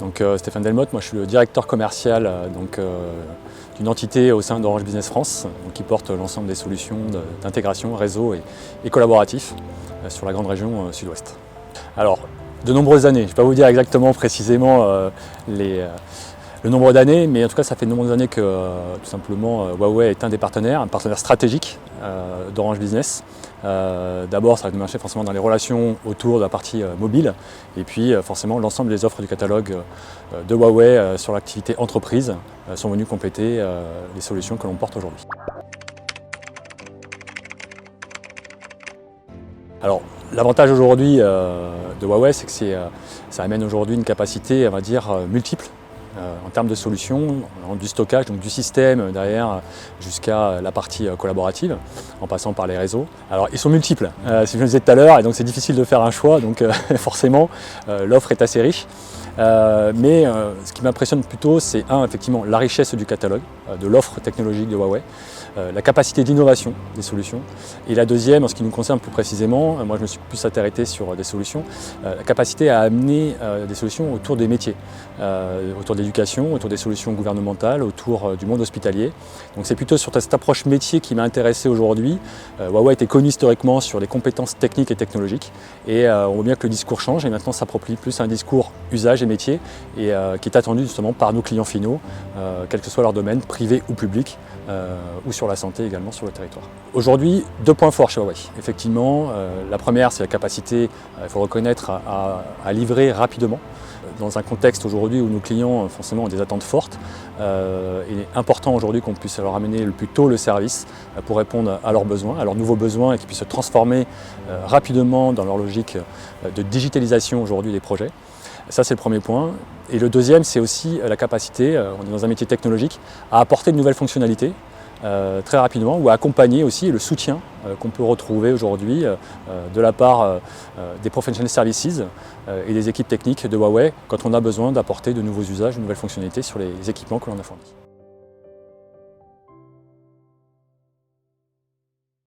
Donc Stéphane Delmotte, moi je suis le directeur commercial d'une entité au sein d'Orange Business France qui porte l'ensemble des solutions d'intégration, réseau et collaboratif sur la grande région sud-ouest. Alors, de nombreuses années, je ne vais pas vous dire exactement précisément le nombre d'années, mais en tout cas ça fait de nombreuses années que tout simplement Huawei est un des partenaires, un partenaire stratégique d'Orange Business. D'abord ça va nous marcher forcément dans les relations autour de la partie mobile et puis forcément l'ensemble des offres du catalogue de Huawei sur l'activité entreprise sont venues compléter les solutions que l'on porte aujourd'hui. Alors l'avantage aujourd'hui de Huawei, c'est que ça amène aujourd'hui une capacité, on va dire, multiple en termes de solutions, du stockage, donc du système derrière jusqu'à la partie collaborative, en passant par les réseaux. Alors ils sont multiples, si je le disais tout à l'heure, et donc c'est difficile de faire un choix, donc forcément l'offre est assez riche. Mais ce qui m'impressionne plutôt, c'est effectivement la richesse du catalogue, de l'offre technologique de Huawei, la capacité d'innovation des solutions, et la deuxième, en ce qui nous concerne plus précisément, moi je me suis plus arrêté sur des solutions, la capacité à amener des solutions autour des métiers, autour de l'éducation, autour des solutions gouvernementales, autour du monde hospitalier. Donc c'est plutôt sur cette approche métier qui m'a intéressé aujourd'hui. Huawei était connu historiquement sur les compétences techniques et technologiques, et on voit bien que le discours change et maintenant s'approprie plus un discours usage et métier, et qui est attendu justement par nos clients finaux, quel que soit leur domaine, privé ou public, ou sur la santé également sur le territoire. Aujourd'hui, deux points forts chez Huawei. Effectivement, la première, c'est la capacité, il faut le reconnaître, à livrer rapidement. Dans un contexte aujourd'hui où nos clients forcément ont des attentes fortes, il est important aujourd'hui qu'on puisse leur amener le plus tôt le service pour répondre à leurs besoins, à leurs nouveaux besoins, et qu'ils puissent se transformer rapidement dans leur logique de digitalisation aujourd'hui des projets. Ça, c'est le premier point. Et le deuxième, c'est aussi la capacité, on est dans un métier technologique, à apporter de nouvelles fonctionnalités très rapidement, ou à accompagner aussi le soutien qu'on peut retrouver aujourd'hui de la part des professional services et des équipes techniques de Huawei quand on a besoin d'apporter de nouveaux usages, de nouvelles fonctionnalités sur les équipements que l'on a fournis.